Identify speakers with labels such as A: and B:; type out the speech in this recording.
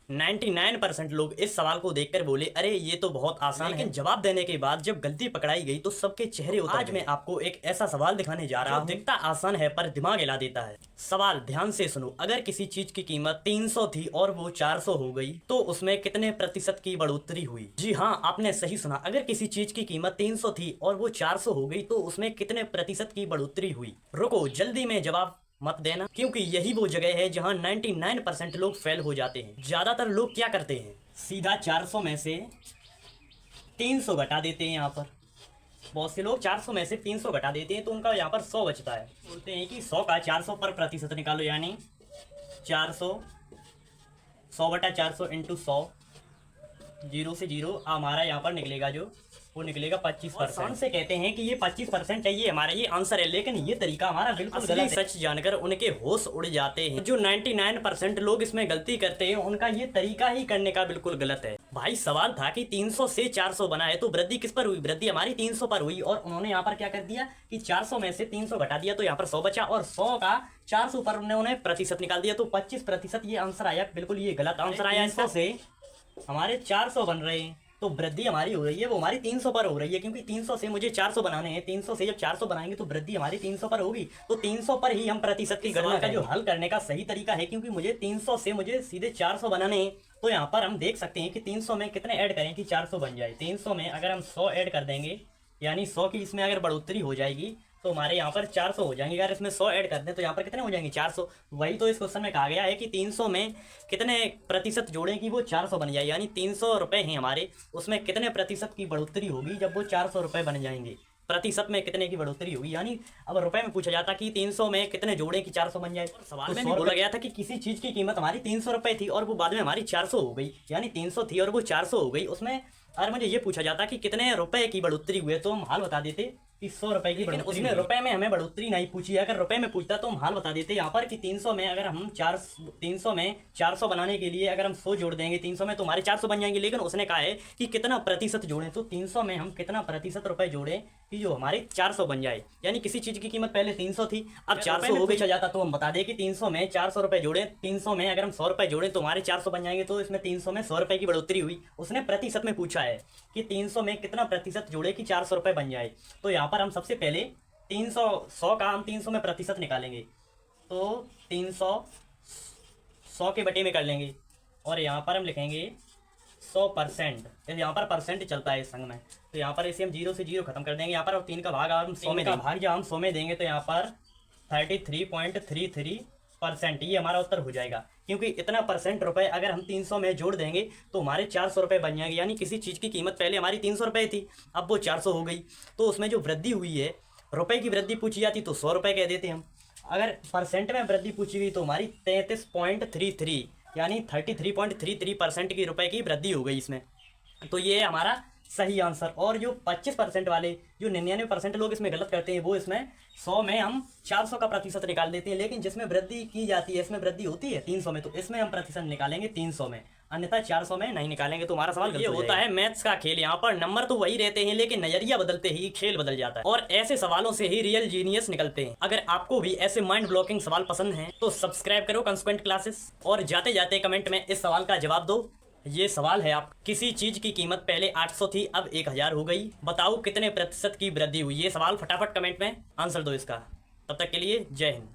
A: 99% लोग इस सवाल को देखकर बोले अरे ये तो बहुत आसान है। लेकिन जवाब देने के बाद जब गलती पकड़ाई गई तो सबके चेहरे उतर गए। आज मैं आपको एक ऐसा सवाल दिखाने जा रहा हूँ दिखता आसान है पर दिमाग हिला देता है। सवाल ध्यान से सुनो, अगर किसी चीज की कीमत 300 थी और वो 400 हो गई तो उसमें कितने प्रतिशत की बढ़ोतरी हुई? जी हाँ, आपने सही सुना, अगर किसी चीज की कीमत 300 थी और वो 400 हो गई तो उसमें कितने प्रतिशत की बढ़ोतरी हुई? रुको, जल्दी में जवाब मत देना, क्योंकि यही वो जगह है जहां 99% लोग फेल हो जाते हैं। ज्यादातर लोग क्या करते हैं, सीधा 400 में से 300 घटा देते हैं। यहाँ पर बहुत से लोग 400 में से 300 घटा देते हैं तो उनका यहाँ पर 100 बचता है। बोलते हैं कि 100 का 400 पर प्रतिशत निकालो, यानी 400 100 बटा 400 इंटू 100, जीरो से जीरो हमारा यहाँ पर निकलेगा जो वो निकलेगा 25%। से कहते हैं कि ये 25% है, ये हमारा ये आंसर है, लेकिन ये तरीका हमारा बिल्कुल गलत है। सच जानकर उनके होश उड़ जाते हैं। जो 99% लोग इसमें गलती करते हैं उनका ये तरीका ही करने का बिल्कुल गलत है। भाई सवाल था कि 300 से 400 बना है तो वृद्धि किस पर हुई? वृद्धि हमारी 300 पर हुई, और उन्होंने यहाँ पर क्या कर दिया कि 400 में से 300 घटा दिया तो यहाँ पर 100 बचा, और 100 का 400 पर उन्होंने प्रतिशत निकाल दिया तो 25% ये आंसर आया। बिल्कुल ये गलत आंसर आया। 100 से हमारे 400 बन रहे हैं तो वृद्धि हमारी हो रही है वो हमारी 300 पर हो रही है, क्योंकि 300 से मुझे 400 बनाने हैं। 300 से जब 400 बनाएंगे तो वृद्धि हमारी 300 पर होगी, तो 300 पर ही हम प्रतिशत की गणना का जो हल करने का सही तरीका है, क्योंकि मुझे 300 से मुझे सीधे 400 बनाने हैं। तो यहाँ पर हम देख सकते हैं कि 300 में कितने ऐड करें कि 400 बन जाए। 300 में अगर हम 100 ऐड कर देंगे, यानी 100 की इसमें अगर बढ़ोतरी हो जाएगी तो हमारे यहाँ पर 400 हो जाएंगे। अगर इसमें 100 ऐड कर दें तो यहाँ पर कितने हो जाएंगे? 400। वही तो इस क्वेश्चन में कहा गया है कि 300 में कितने प्रतिशत जोड़ें कि वो 400 बन जाए, यानी 300 रुपये हैं हमारे, उसमें कितने प्रतिशत की बढ़ोतरी होगी जब वो 400 रुपये बन जाएंगे? प्रतिशत में कितने की बढ़ोतरी होगी, यानी अब रुपए में पूछा जाता कि 300 में कितने जोड़े कि 400 बन जाए। सवाल में बोला गया था कि किसी चीज की कीमत हमारी 300 रुपये थी और वो बाद में हमारी 400 हो गई, यानी 300 थी और वो 400 हो गई। उसमें अगर मुझे ये पूछा जाता कि कितने रुपए की बढ़ोतरी हुई तो हम हाल बता देते कि 100 रुपए की बढ़ोतरी। उसने रुपए में हमें बढ़ोतरी नहीं पूछी, अगर रुपए में पूछता तो हम हाल बता देते यहाँ पर कि 300 में अगर हम 300 में 400 बनाने के लिए अगर हम 100 जोड़ देंगे 300 में तो हमारे 400 बन जाएंगे। लेकिन उसने कहा है कि कितना प्रतिशत जोड़ें, तो 300 में हम कितना प्रतिशत रुपए जोड़ें कि जो हमारे 400 बन जाए, यानी किसी चीज की कीमत पहले 300 थी अब 400 हो गई जाता तो हम बता दें कि 300 में 400 रुपए जोड़े। 300 में अगर हम 100 रुपए जोड़े तो हमारे 400 बन जाएंगे, तो इसमें 300 में 100 रुपए की बढ़ोतरी हुई। उसने प्रतिशत में पूछा है कि 300 में कितना प्रतिशत जोड़े कि 400 रुपए बन जाए। तो यहाँ पर हम सबसे पहले 300 100 का हम 300 में प्रतिशत निकालेंगे, तो 300 100 के बटे में कर लेंगे और यहाँ पर हम लिखेंगे 100%। यहाँ पर परसेंट चलता है इस संग में, तो यहाँ पर इसे हम 0 से 0 खत्म कर देंगे। यहाँ पर 3 का भाग हम 100 में देंगे, भाग जब हम 100 में देंगे तो यहाँ पर 33.33% ये हमारा उत्तर हो जाएगा, क्योंकि इतना परसेंट रुपए अगर हम 300 में जोड़ देंगे तो हमारे 400 रुपये बन जाएंगे। यानी किसी चीज़ की कीमत पहले हमारी 300 रुपये थी अब वो 400 हो गई, तो उसमें जो वृद्धि हुई है, रुपए की वृद्धि पूछी जाती तो 100 रुपये कह देते हम। अगर परसेंट में वृद्धि पूछी गई तो हमारी 33.33 यानी 33.33% की रुपए की वृद्धि हो गई इसमें। तो ये हमारा सही आंसर। और जो 25% वाले जो 99% लोग इसमें गलत करते हैं वो इसमें 100 में हम 400 का प्रतिशत निकाल देते हैं, लेकिन जिसमें वृद्धि की जाती है इसमें वृद्धि होती है 300 में, तो इसमें हम प्रतिशत निकालेंगे 300 में, अन्यथा 400 में नहीं निकालेंगे। तो हमारा सवाल ये होता है मैथ्स का खेल। यहाँ पर नंबर तो वही रहते हैं लेकिन नजरिया बदलते ही खेल बदल जाता है, और ऐसे सवालों से ही रियल जीनियस निकलते हैं। अगर आपको भी ऐसे माइंड ब्लॉकिंग सवाल पसंद हैं तो सब्सक्राइब करो कंस्क्वेंट क्लासेस, और जाते जाते कमेंट में इस सवाल का जवाब दो। ये सवाल है आप, किसी चीज की कीमत पहले 800 थी अब 1000 हो गई, बताओ कितने प्रतिशत की वृद्धि हुई। ये सवाल फटाफट कमेंट में आंसर दो इसका। तब तक के लिए जय हिंद।